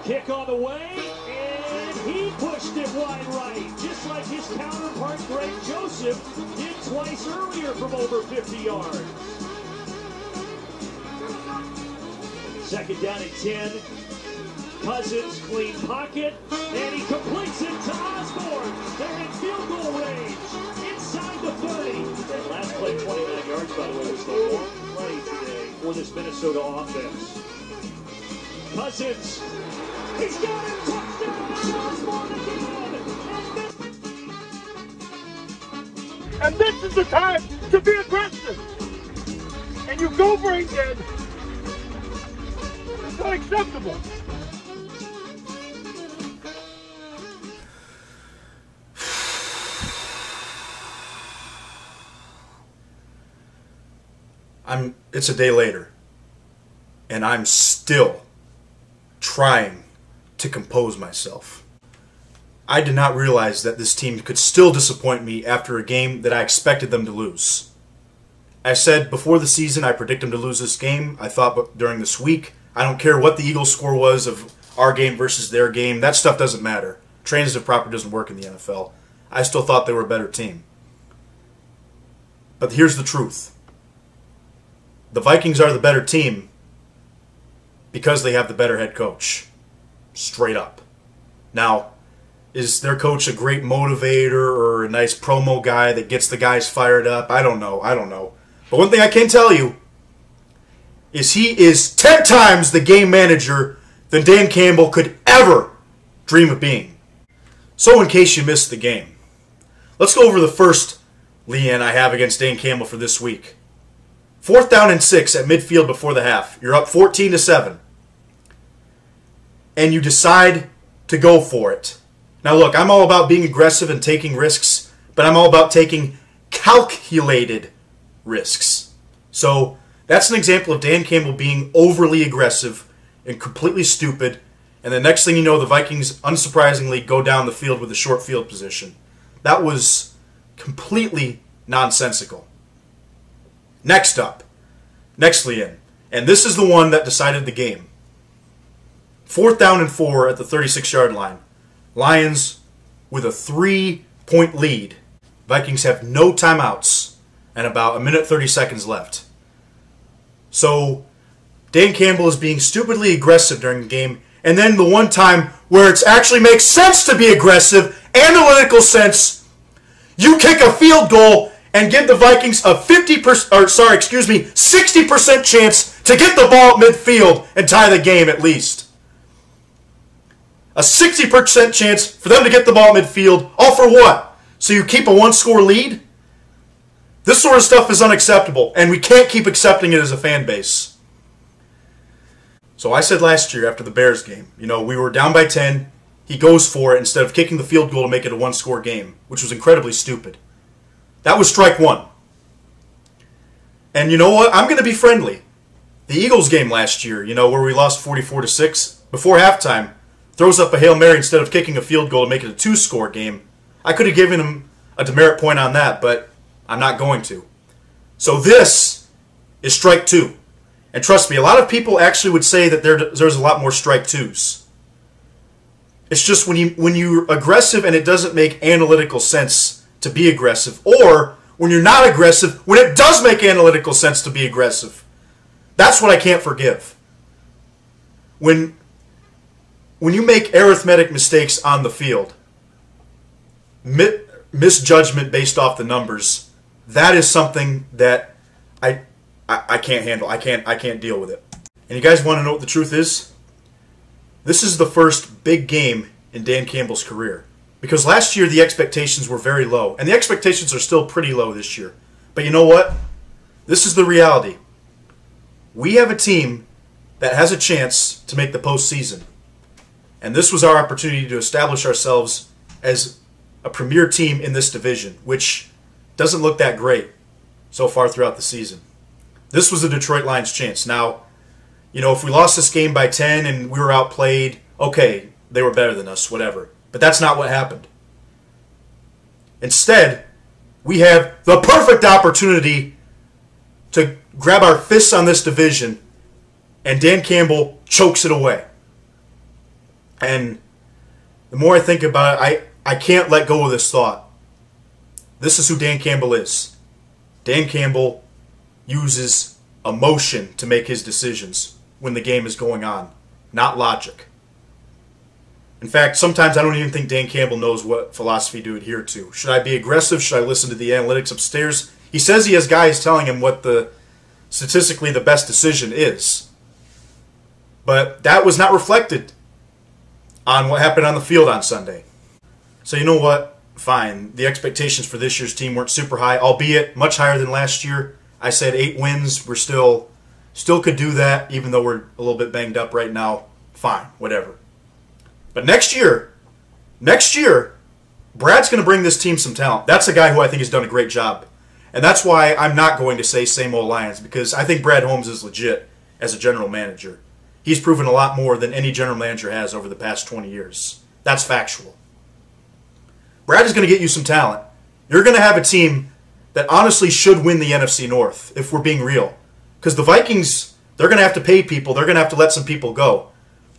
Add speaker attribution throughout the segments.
Speaker 1: Kick on the way, and he pushed it wide right, just like his counterpart Greg Joseph did twice earlier from over 50 yards. Second down and 10. Cousins, clean pocket, and he completes it to Osborne. They're in field goal range, inside the 30. That last play, 29 yards, by the way, was the one play today for this Minnesota offense. Cousins, he's got it, touchdown, Osborne again.
Speaker 2: And this is the time to be aggressive. And you go brain dead. It's unacceptable.
Speaker 3: It's a day later, and I'm still trying to compose myself. I did not realize that this team could still disappoint me after a game that I expected them to lose. I said before the season I predict them to lose this game. I thought during this week, I don't care what the Eagles' score was of our game versus their game. That stuff doesn't matter. Transitive property doesn't work in the NFL. I still thought they were a better team. But here's the truth. The Vikings are the better team because they have the better head coach. Straight up. Now, is their coach a great motivator or a nice promo guy that gets the guys fired up? I don't know. But one thing I can tell you is he is 10 times the game manager than Dan Campbell could ever dream of being. So in case you missed the game, let's go over the first lead I have against Dan Campbell for this week. 4th down and 6 at midfield before the half. You're up 14-7. And you decide to go for it. Now look, I'm all about being aggressive and taking risks, but I'm all about taking calculated risks. So that's an example of Dan Campbell being overly aggressive and completely stupid, and the next thing you know, the Vikings, unsurprisingly, go down the field with a short field position. That was completely nonsensical. Next up, next lead, and this is the one that decided the game. 4th down and 4 at the 36-yard line. Lions with a 3-point lead. Vikings have no timeouts and about a minute 30 seconds left. So Dan Campbell is being stupidly aggressive during the game, and then the one time where it actually makes sense to be aggressive, analytical sense, you kick a field goal and give the Vikings a 60% chance to get the ball at midfield and tie the game at least. A 60% chance for them to get the ball at midfield, all for what? So you keep a one-score lead? This sort of stuff is unacceptable, and we can't keep accepting it as a fan base. So I said last year after the Bears game, we were down by 10, he goes for it instead of kicking the field goal to make it a one-score game, which was incredibly stupid. That was strike one. And you know what? I'm going to be friendly. The Eagles game last year, where we lost 44-6, before halftime, throws up a Hail Mary instead of kicking a field goal to make it a two-score game. I could have given him a demerit point on that, but I'm not going to. So this is strike two. And trust me, a lot of people actually would say that there's a lot more strike twos. It's just when you're aggressive and it doesn't make analytical sense to be aggressive, or when you're not aggressive when it does make analytical sense to be aggressive. That's what I can't forgive. When you make arithmetic mistakes on the field, misjudgment based off the numbers, that is something that I can't handle. I can't deal with it. And you guys want to know what the truth is? This is the first big game in Dan Campbell's career. Because last year the expectations were very low. And the expectations are still pretty low this year. But you know what? This is the reality. We have a team that has a chance to make the postseason. And this was our opportunity to establish ourselves as a premier team in this division, which doesn't look that great so far throughout the season. This was the Detroit Lions' chance. Now, if we lost this game by 10 and we were outplayed, okay, they were better than us, whatever. But that's not what happened. Instead, we have the perfect opportunity to grab our fists on this division, and Dan Campbell chokes it away. And the more I think about it, I can't let go of this thought. This is who Dan Campbell is. Dan Campbell uses emotion to make his decisions when the game is going on, not logic. In fact, sometimes I don't even think Dan Campbell knows what philosophy to adhere to. Should I be aggressive? Should I listen to the analytics upstairs? He says he has guys telling him what statistically the best decision is. But that was not reflected on what happened on the field on Sunday. So you know what? Fine. The expectations for this year's team weren't super high, albeit much higher than last year. I said 8 wins. We're still could do that, even though we're a little bit banged up right now. Fine, whatever. But next year, Brad's going to bring this team some talent. That's a guy who I think has done a great job. And that's why I'm not going to say same old Lions, because I think Brad Holmes is legit as a general manager. He's proven a lot more than any general manager has over the past 20 years. That's factual. Brad is going to get you some talent. You're going to have a team that honestly should win the NFC North, if we're being real. Because the Vikings, they're going to have to pay people. They're going to have to let some people go.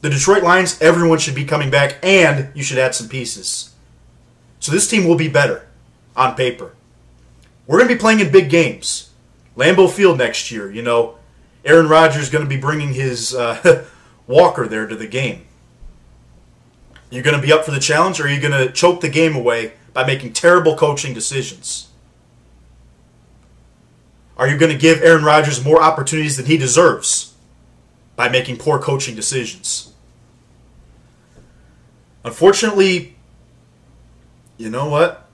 Speaker 3: The Detroit Lions, everyone should be coming back, and you should add some pieces. So this team will be better on paper. We're going to be playing in big games. Lambeau Field next year, you know. Aaron Rodgers is going to be bringing his walker there to the game. You going to be up for the challenge, or are you going to choke the game away by making terrible coaching decisions? Are you going to give Aaron Rodgers more opportunities than he deserves by making poor coaching decisions? Unfortunately, you know what?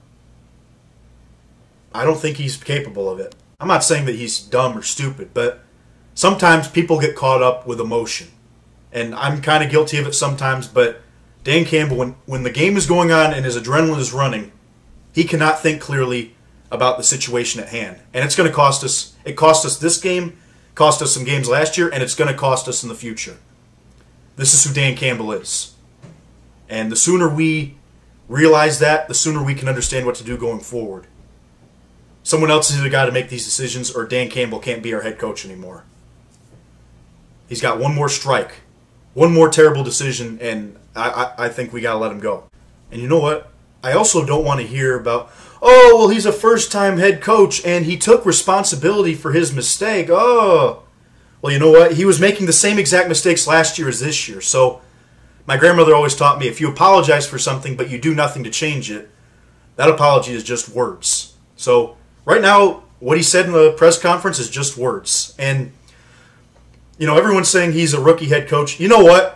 Speaker 3: I don't think he's capable of it. I'm not saying that he's dumb or stupid, but sometimes people get caught up with emotion. And I'm kind of guilty of it sometimes, but Dan Campbell, when the game is going on and his adrenaline is running, he cannot think clearly about the situation at hand. And it's going to cost us. It cost us this game, cost us some games last year, and it's going to cost us in the future. This is who Dan Campbell is. And the sooner we realize that, the sooner we can understand what to do going forward. Someone else is either got to make these decisions, or Dan Campbell can't be our head coach anymore. He's got one more strike, one more terrible decision, and I think we got to let him go. And you know what? I also don't want to hear about, oh, well, he's a first-time head coach, and he took responsibility for his mistake. Oh, well, you know what? He was making the same exact mistakes last year as this year. So my grandmother always taught me, if you apologize for something but you do nothing to change it, that apology is just words. So right now, what he said in the press conference is just words. And, you know, everyone's saying he's a rookie head coach. You know what?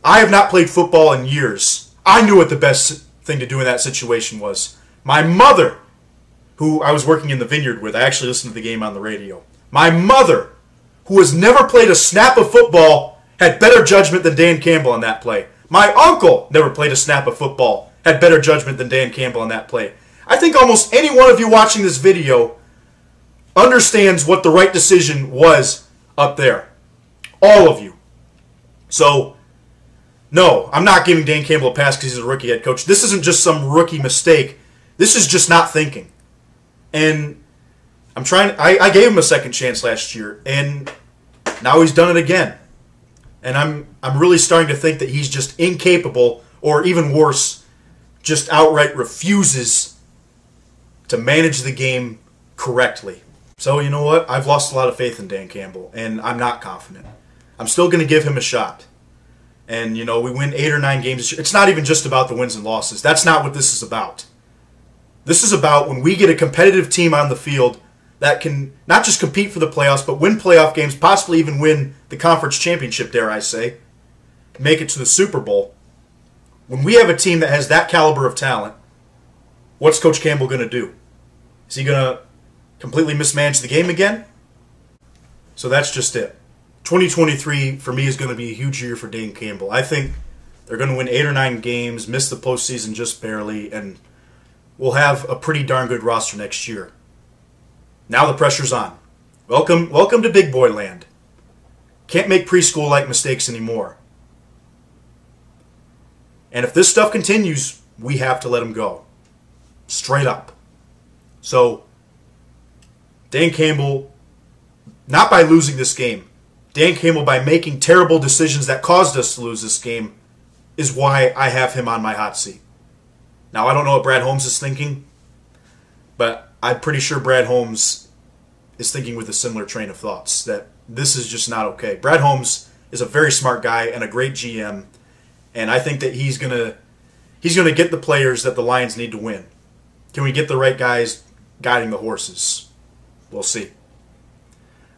Speaker 3: I have not played football in years. I knew what the best thing to do in that situation was. My mother, who I was working in the vineyard with, I actually listened to the game on the radio. My mother, who has never played a snap of football, had better judgment than Dan Campbell on that play. My uncle never played a snap of football, had better judgment than Dan Campbell on that play. I think almost any one of you watching this video understands what the right decision was up there. All of you. So, no, I'm not giving Dan Campbell a pass because he's a rookie head coach. This isn't just some rookie mistake. This is just not thinking. And I gave him a second chance last year, and now he's done it again. And I'm really starting to think that he's just incapable, or even worse, just outright refuses to manage the game correctly. So you know what? I've lost a lot of faith in Dan Campbell, and I'm not confident. I'm still going to give him a shot. And, you know, we win 8 or 9 games this year. It's not even just about the wins and losses. That's not what this is about. This is about when we get a competitive team on the field that can not just compete for the playoffs, but win playoff games, possibly even win the conference championship, dare I say, make it to the Super Bowl. When we have a team that has that caliber of talent, what's Coach Campbell going to do? Is he going to completely mismanage the game again? So that's just it. 2023, for me, is going to be a huge year for Dan Campbell. I think they're going to win 8 or 9 games, miss the postseason just barely, and we'll have a pretty darn good roster next year. Now the pressure's on. Welcome to big boy land. Can't make preschool-like mistakes anymore. And if this stuff continues, we have to let him go. Straight up. So, Dan Campbell, not by losing this game, Dan Campbell, by making terrible decisions that caused us to lose this game, is why I have him on my hot seat. Now, I don't know what Brad Holmes is thinking, but I'm pretty sure Brad Holmes is thinking with a similar train of thoughts, that this is just not okay. Brad Holmes is a very smart guy and a great GM, and I think that he's gonna get the players that the Lions need to win. Can we get the right guys guiding the horses? We'll see.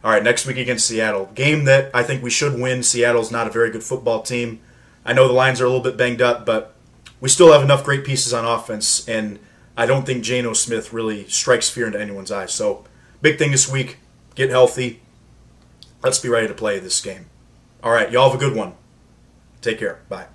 Speaker 3: All right, next week against Seattle. Game that I think we should win. Seattle's not a very good football team. I know the Lions are a little bit banged up, but we still have enough great pieces on offense, and I don't think Geno Smith really strikes fear into anyone's eyes. So, big thing this week, get healthy. Let's be ready to play this game. All right, y'all have a good one. Take care. Bye.